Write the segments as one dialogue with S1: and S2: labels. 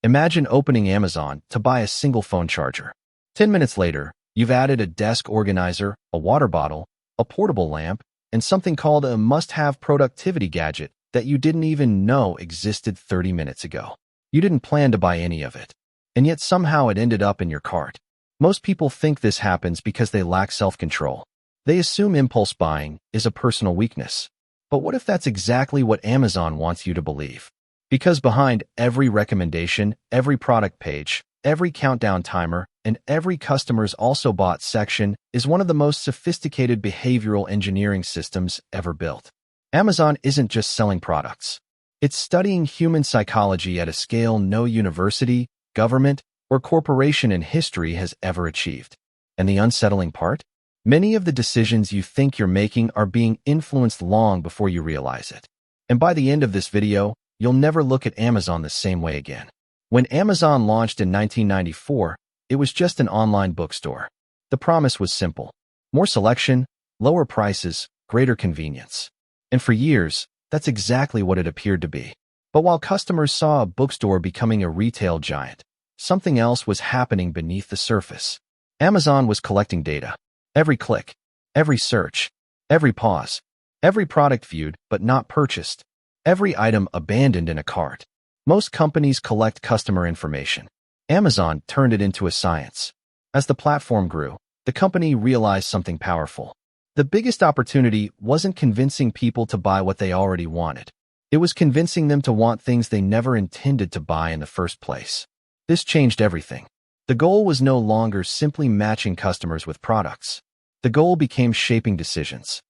S1: Imagine opening Amazon to buy a single phone charger. 10 minutes later, you've added a desk organizer, a water bottle, a portable lamp, and something called a must-have productivity gadget that you didn't even know existed 30 minutes ago. You didn't plan to buy any of it, and yet somehow it ended up in your cart. Most people think this happens because they lack self-control. They assume impulse buying is a personal weakness. But what if that's exactly what Amazon wants you to believe? Because behind every recommendation, every product page, every countdown timer, and every customer's also bought section is one of the most sophisticated behavioral engineering systems ever built. Amazon isn't just selling products. It's studying human psychology at a scale no university, government, or corporation in history has ever achieved. And the unsettling part? Many of the decisions you think you're making are being influenced long before you realize it. And by the end of this video, you'll never look at Amazon the same way again. When Amazon launched in 1994, it was just an online bookstore. The promise was simple: more selection, lower prices, greater convenience. And for years, that's exactly what it appeared to be. But while customers saw a bookstore becoming a retail giant, something else was happening beneath the surface. Amazon was collecting data. Every click, every search, every pause, every product viewed but not purchased, every item abandoned in a cart. Most companies collect customer information. Amazon turned it into a science. As the platform grew, the company realized something powerful. The biggest opportunity wasn't convincing people to buy what they already wanted. It was convincing them to want things they never intended to buy in the first place. This changed everything. The goal was no longer simply matching customers with products. The goal became shaping decisions.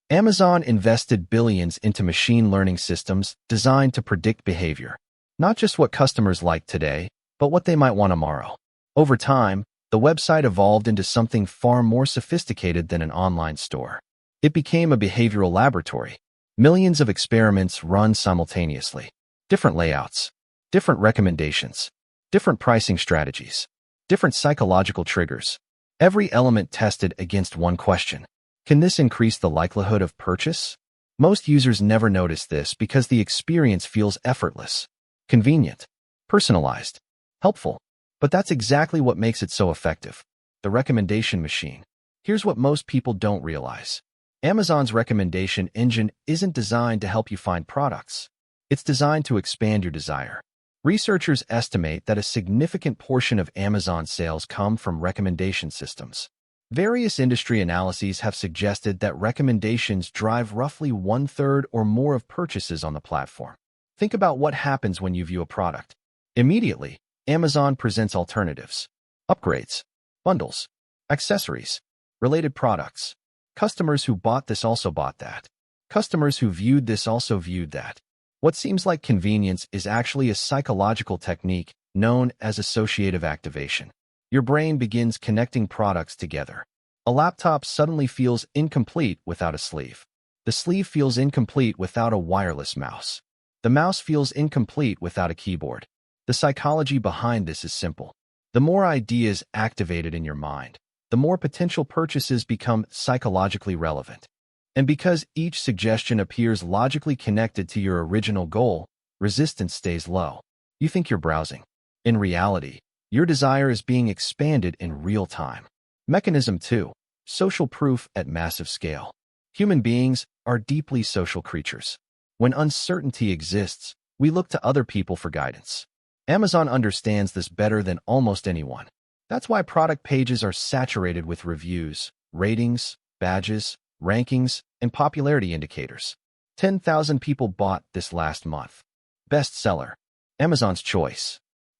S1: Amazon invested billions into machine learning systems designed to predict behavior, not just what customers like today, but what they might want tomorrow. Over time, the website evolved into something far more sophisticated than an online store. It became a behavioral laboratory. Millions of experiments run simultaneously. Different layouts, different recommendations, different pricing strategies, different psychological triggers. Every element tested against one question: can this increase the likelihood of purchase? Most users never notice this because the experience feels effortless, convenient, personalized, helpful. But that's exactly what makes it so effective. The recommendation machine. Here's what most people don't realize. Amazon's recommendation engine isn't designed to help you find products. It's designed to expand your desire. Researchers estimate that a significant portion of Amazon sales come from recommendation systems. Various industry analyses have suggested that recommendations drive roughly 1/3 or more of purchases on the platform. Think about what happens when you view a product. Immediately, Amazon presents alternatives, upgrades, bundles, accessories, related products. Customers who bought this also bought that. Customers who viewed this also viewed that. What seems like convenience is actually a psychological technique known as associative activation. Your brain begins connecting products together. A laptop suddenly feels incomplete without a sleeve. The sleeve feels incomplete without a wireless mouse. The mouse feels incomplete without a keyboard. The psychology behind this is simple. The more ideas activated in your mind, the more potential purchases become psychologically relevant. And because each suggestion appears logically connected to your original goal, resistance stays low. You think you're browsing. In reality, your desire is being expanded in real time. Mechanism 2. Social proof at massive scale. Human beings are deeply social creatures. When uncertainty exists, we look to other people for guidance. Amazon understands this better than almost anyone. That's why product pages are saturated with reviews, ratings, badges, rankings, and popularity indicators. 10,000 people bought this last month. Bestseller. Amazon's choice.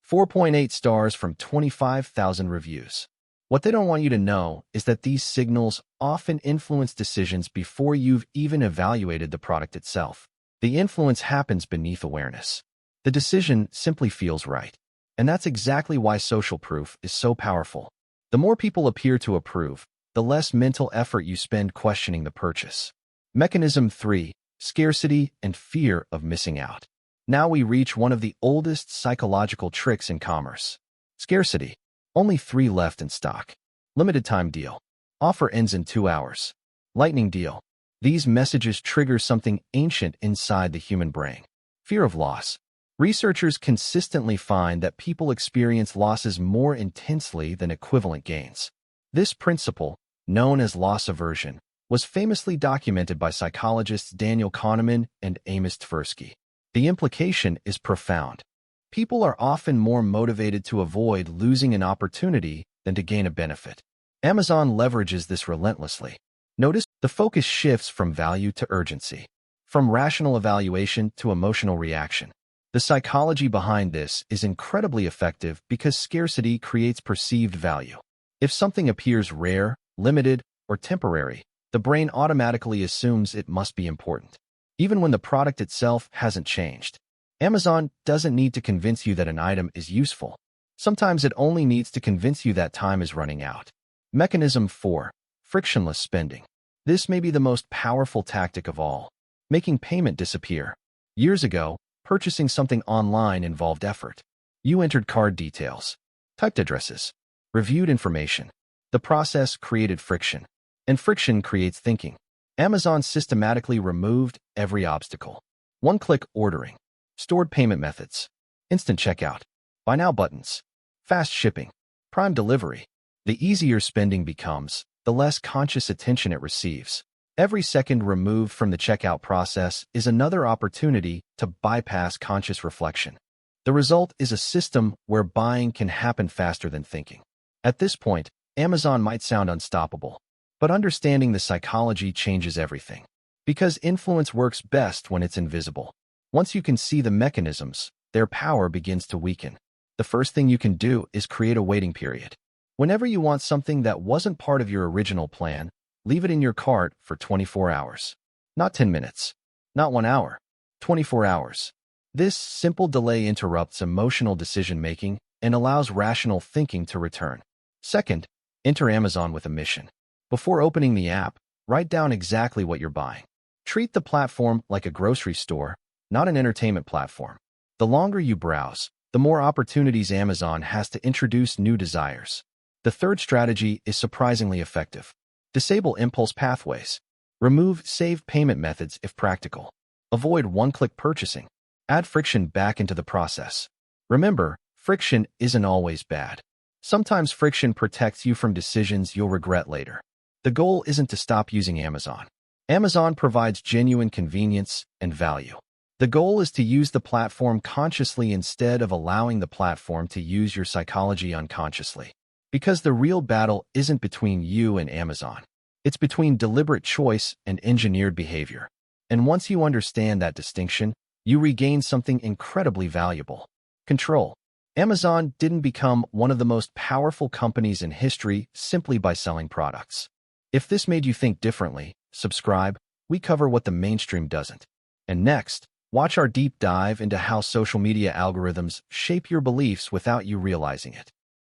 S1: 4.8 stars from 25,000 reviews. What they don't want you to know is that these signals often influence decisions before you've even evaluated the product itself. The influence happens beneath awareness. The decision simply feels right. And that's exactly why social proof is so powerful. The more people appear to approve, the less mental effort you spend questioning the purchase. Mechanism 3. Scarcity and fear of missing out. Now we reach one of the oldest psychological tricks in commerce. Scarcity. Only 3 left in stock. Limited time deal. Offer ends in 2 hours. Lightning deal. These messages trigger something ancient inside the human brain. Fear of loss. Researchers consistently find that people experience losses more intensely than equivalent gains. This principle, known as loss aversion, was famously documented by psychologists Daniel Kahneman and Amos Tversky. The implication is profound. People are often more motivated to avoid losing an opportunity than to gain a benefit. Amazon leverages this relentlessly. Notice the focus shifts from value to urgency, from rational evaluation to emotional reaction. The psychology behind this is incredibly effective because scarcity creates perceived value. If something appears rare, limited, or temporary, the brain automatically assumes it must be important, even when the product itself hasn't changed. Amazon doesn't need to convince you that an item is useful. Sometimes it only needs to convince you that time is running out. Mechanism 4. Frictionless spending. This may be the most powerful tactic of all, making payment disappear. Years ago, purchasing something online involved effort. You entered card details, typed addresses, reviewed information. The process created friction, and friction creates thinking. Amazon systematically removed every obstacle. One-click ordering, stored payment methods, instant checkout, buy now buttons, fast shipping, prime delivery. The easier spending becomes, the less conscious attention it receives. Every second removed from the checkout process is another opportunity to bypass conscious reflection. The result is a system where buying can happen faster than thinking. At this point, Amazon might sound unstoppable, but understanding the psychology changes everything. Because influence works best when it's invisible. Once you can see the mechanisms, their power begins to weaken. The first thing you can do is create a waiting period. Whenever you want something that wasn't part of your original plan, leave it in your cart for 24 hours. Not 10 minutes. Not 1 hour. 24 hours. This simple delay interrupts emotional decision-making and allows rational thinking to return. Second, enter Amazon with a mission. Before opening the app, write down exactly what you're buying. Treat the platform like a grocery store, not an entertainment platform. The longer you browse, the more opportunities Amazon has to introduce new desires. The third strategy is surprisingly effective. Disable impulse pathways. Remove saved payment methods if practical. Avoid one-click purchasing. Add friction back into the process. Remember, friction isn't always bad. Sometimes friction protects you from decisions you'll regret later. The goal isn't to stop using Amazon. Amazon provides genuine convenience and value. The goal is to use the platform consciously instead of allowing the platform to use your psychology unconsciously. Because the real battle isn't between you and Amazon. It's between deliberate choice and engineered behavior. And once you understand that distinction, you regain something incredibly valuable: control. Amazon didn't become one of the most powerful companies in history simply by selling products. If this made you think differently, subscribe. We cover what the mainstream doesn't. And next, watch our deep dive into how social media algorithms shape your beliefs without you realizing it.